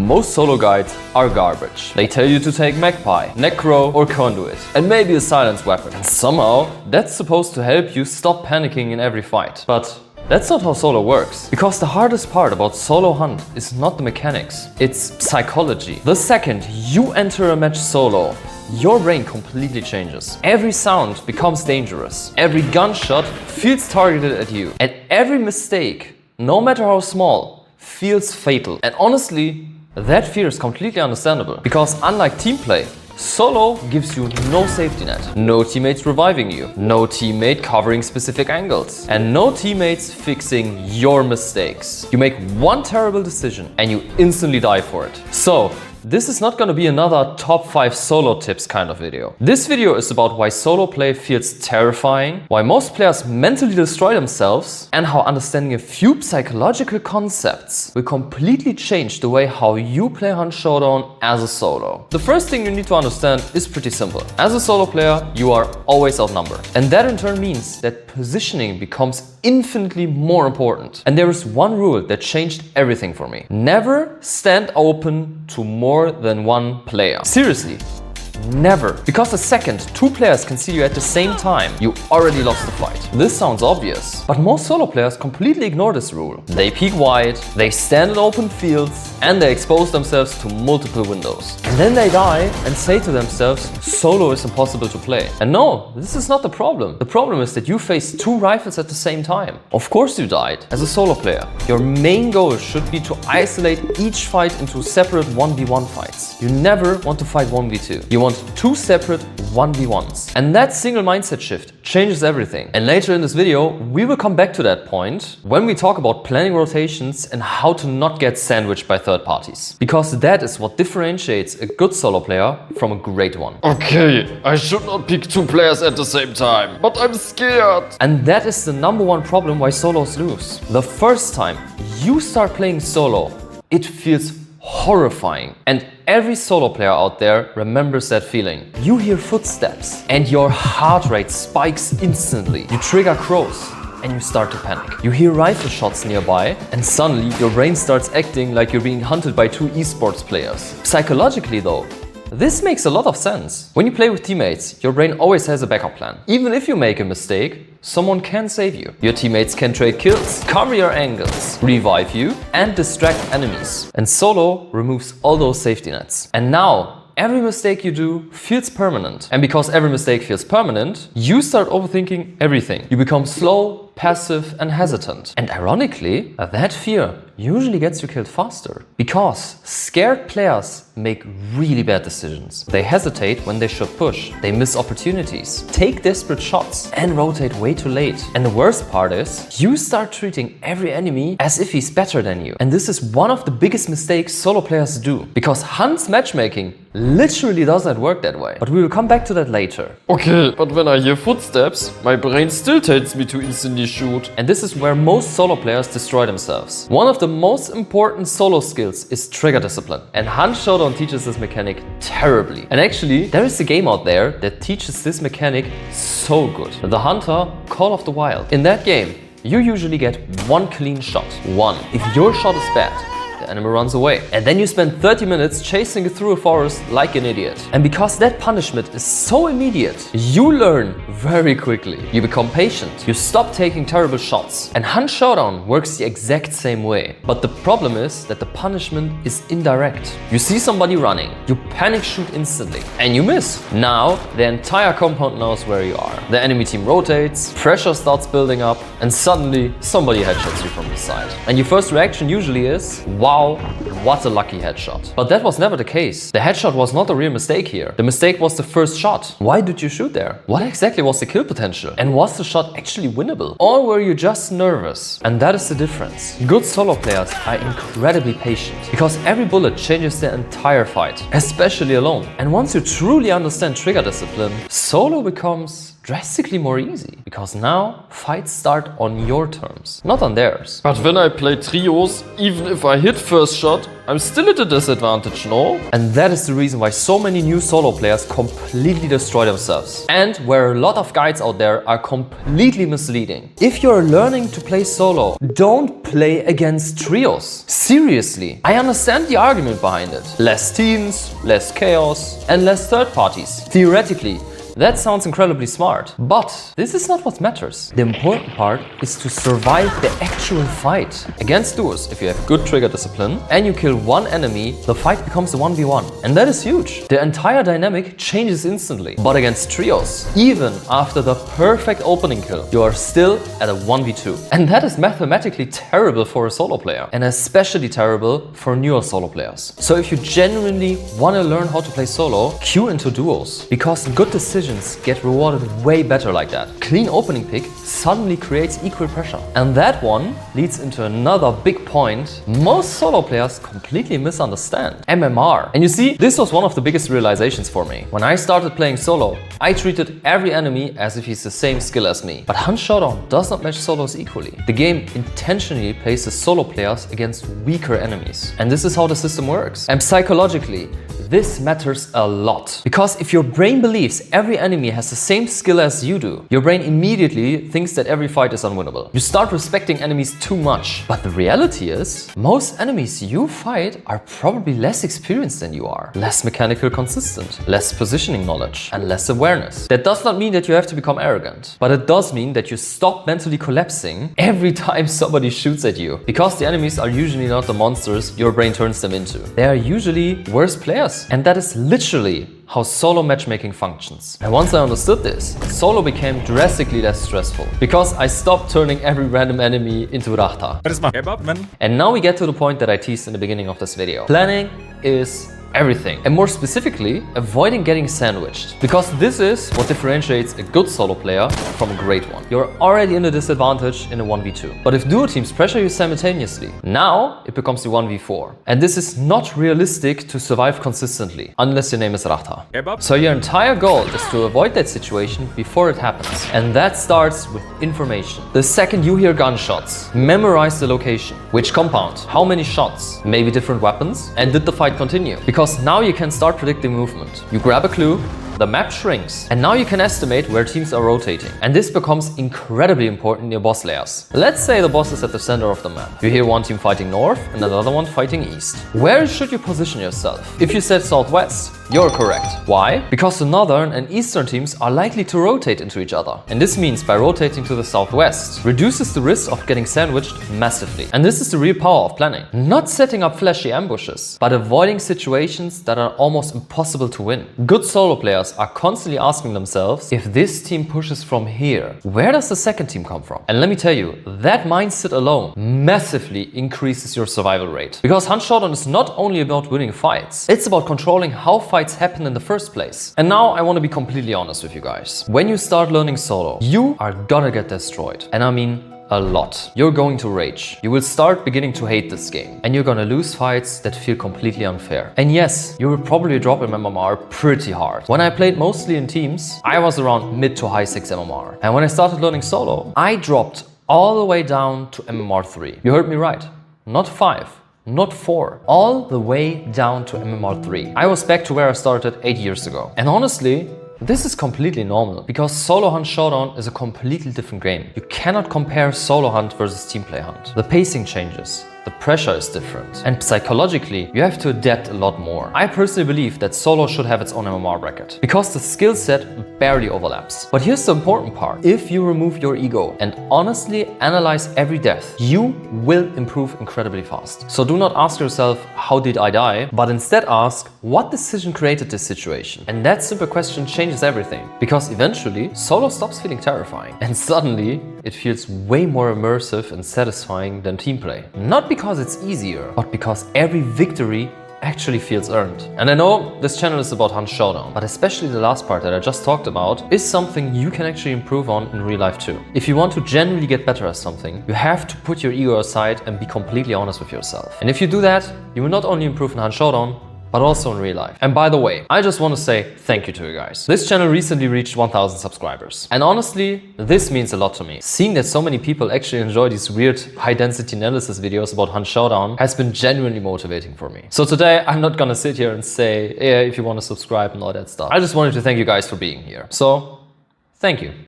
most solo guides are garbage. They tell you to take Magpie, Necro or Conduit, and maybe a silence weapon. And somehow, that's supposed to help you stop panicking in every fight. But that's not how solo works. Because the hardest part about solo hunt is not the mechanics, it's psychology. The second you enter a match solo, your brain completely changes. Every sound becomes dangerous. Every gunshot feels targeted at you. And every mistake, no matter how small, feels fatal. And honestly, that fear is completely understandable. Because unlike team play, solo gives you no safety net. No teammates reviving you. No teammate covering specific angles. And no teammates fixing your mistakes. You make one terrible decision and you instantly die for it. So, this is not gonna be another top 5 solo tips kind of video. This video is about why solo play feels terrifying, why most players mentally destroy themselves, and how understanding a few psychological concepts will completely change the way how you play Hunt Showdown as a solo. The first thing you need to understand is pretty simple. As a solo player, you are always outnumbered. And that in turn means that positioning becomes infinitely more important. And there is one rule that changed everything for me. Never stand open to more than one player. Seriously, never. Because the second two players can see you at the same time, you already lost the fight. This sounds obvious, but most solo players completely ignore this rule. They peek wide, they stand in open fields, and they expose themselves to multiple windows. And then they die and say to themselves, solo is impossible to play. And no, this is not the problem. The problem is that you face two rifles at the same time. Of course you died. As a solo player, your main goal should be to isolate each fight into separate 1v1 fights. You never want to fight 1v2. You want two separate 1v1s. And that single mindset shift changes everything. And later in this video, we will come back to that point when we talk about planning rotations and how to not get sandwiched by third parties. Because that is what differentiates a good solo player from a great one. Okay, I should not pick two players at the same time, but I'm scared. And that is the #1 problem why solos lose. The first time you start playing solo, it feels horrifying. And every solo player out there remembers that feeling. You hear footsteps and your heart rate spikes instantly. You trigger crows and you start to panic. You hear rifle shots nearby and suddenly your brain starts acting like you're being hunted by two esports players. Psychologically though, this makes a lot of sense. When you play with teammates, your brain always has a backup plan. Even if you make a mistake, someone can save you. Your teammates can trade kills, cover your angles, revive you, and distract enemies. And solo removes all those safety nets. And now, every mistake you do feels permanent. And because every mistake feels permanent, you start overthinking everything. You become slow, passive, and hesitant. And ironically, that fear usually gets you killed faster. Because scared players make really bad decisions. They hesitate when they should push. They miss opportunities, take desperate shots, and rotate way too late. And the worst part is, you start treating every enemy as if he's better than you. And this is one of the biggest mistakes solo players do. Because Hunt's matchmaking literally doesn't work that way. But we will come back to that later. Okay, but when I hear footsteps, my brain still tells me to instantly shoot. And this is where most solo players destroy themselves. One of the most important solo skills is trigger discipline. And Hunt Showdown teaches this mechanic terribly. And actually, there is a game out there that teaches this mechanic so good. The Hunter Call of the Wild. In that game, you usually get one clean shot. One. If your shot is bad, the enemy runs away. And then you spend 30 minutes chasing it through a forest like an idiot. And because that punishment is so immediate, you learn very quickly. You become patient. You stop taking terrible shots. And Hunt Showdown works the exact same way. But the problem is that the punishment is indirect. You see somebody running, you panic shoot instantly, and you miss. Now, the entire compound knows where you are. The enemy team rotates, pressure starts building up, and suddenly somebody headshots you from the side. And your first reaction usually is, wow, what a lucky headshot. But that was never the case. The headshot was not a real mistake here. The mistake was the first shot. Why did you shoot there? What exactly was the kill potential? And was the shot actually winnable? Or were you just nervous? And that is the difference. Good solo players are incredibly patient because every bullet changes their entire fight, especially alone. And once you truly understand trigger discipline, solo becomes drastically more easy. Because now, fights start on your terms, not on theirs. But when I play trios, even if I hit first shot, I'm still at a disadvantage, no? And that is the reason why so many new solo players completely destroy themselves. And where a lot of guides out there are completely misleading. If you're learning to play solo, don't play against trios. Seriously, I understand the argument behind it. Less teams, less chaos, and less third parties. Theoretically, that sounds incredibly smart, but this is not what matters. The important part is to survive the actual fight. Against duos, if you have good trigger discipline and you kill one enemy, the fight becomes a 1v1. And that is huge. The entire dynamic changes instantly. But against trios, even after the perfect opening kill, you are still at a 1v2. And that is mathematically terrible for a solo player, and especially terrible for newer solo players. So if you genuinely want to learn how to play solo, queue into duos, because good decisions get rewarded way better like that. Clean opening pick suddenly creates equal pressure. And that one leads into another big point most solo players completely misunderstand: MMR. And you see, this was one of the biggest realizations for me. When I started playing solo, I treated every enemy as if he's the same skill as me. But Hunt Showdown does not match solos equally. The game intentionally places solo players against weaker enemies. And this is how the system works. And psychologically, this matters a lot. Because if your brain believes every enemy has the same skill as you do, your brain immediately thinks that every fight is unwinnable. You start respecting enemies too much. But the reality is, most enemies you fight are probably less experienced than you are. Less mechanical consistent, less positioning knowledge, and less awareness. That does not mean that you have to become arrogant, but it does mean that you stop mentally collapsing every time somebody shoots at you. Because the enemies are usually not the monsters your brain turns them into. They are usually worse players. And that is literally how solo matchmaking functions. And once I understood this, solo became drastically less stressful. Because I stopped turning every random enemy into Rachta. And now we get to the point that I teased in the beginning of this video. Planning is everything. And more specifically, avoiding getting sandwiched. Because this is what differentiates a good solo player from a great one. You're already in a disadvantage in a 1v2. But if duo teams pressure you simultaneously, now it becomes a 1v4. And this is not realistic to survive consistently, unless your name is Rachta. So your entire goal is to avoid that situation before it happens. And that starts with information. The second you hear gunshots, memorize the location. Which compound? How many shots? Maybe different weapons? And did the fight continue? Because now you can start predicting movement. You grab a clue, the map shrinks, and now you can estimate where teams are rotating. And this becomes incredibly important in your boss layers. Let's say the boss is at the center of the map. You hear one team fighting north and another one fighting east. Where should you position yourself? If you said southwest, you're correct. Why? Because the northern and eastern teams are likely to rotate into each other. And this means by rotating to the southwest, reduces the risk of getting sandwiched massively. And this is the real power of planning. Not setting up flashy ambushes, but avoiding situations that are almost impossible to win. Good solo players are constantly asking themselves, if this team pushes from here, where does the second team come from? And let me tell you, that mindset alone massively increases your survival rate. Because Hunt Showdown is not only about winning fights, it's about controlling how fights happen in the first place. And now I want to be completely honest with you guys. When you start learning solo, you are gonna get destroyed. And I mean a lot. You're going to rage. You will start beginning to hate this game. And you're gonna lose fights that feel completely unfair. And yes, you will probably drop in MMR pretty hard. When I played mostly in teams, I was around mid to high 6 MMR. And when I started learning solo, I dropped all the way down to MMR 3. You heard me right. Not 5. Not 4. All the way down to MMR 3. I was back to where I started 8 years ago. And honestly, this is completely normal, because solo Hunt Showdown is a completely different game. You cannot compare solo hunt versus team play hunt. The pacing changes. The pressure is different. And psychologically, you have to adapt a lot more. I personally believe that solo should have its own MMR bracket, because the skill set barely overlaps. But here's the important part. If you remove your ego and honestly analyze every death, you will improve incredibly fast. So do not ask yourself, how did I die? But instead ask, what decision created this situation? And that simple question changes everything. Because eventually, solo stops feeling terrifying. And suddenly, it feels way more immersive and satisfying than team play. Not because it's easier, but because every victory actually feels earned. And I know this channel is about Hunt Showdown, but especially the last part that I just talked about is something you can actually improve on in real life too. If you want to genuinely get better at something, you have to put your ego aside and be completely honest with yourself. And if you do that, you will not only improve in Hunt Showdown, but also in real life. And by the way, I just want to say thank you to you guys. This channel recently reached 1000 subscribers. And honestly, this means a lot to me. Seeing that so many people actually enjoy these weird high-density analysis videos about Hunt Showdown has been genuinely motivating for me. So today, I'm not gonna sit here and say, yeah, if you want to subscribe and all that stuff. I just wanted to thank you guys for being here. So, thank you.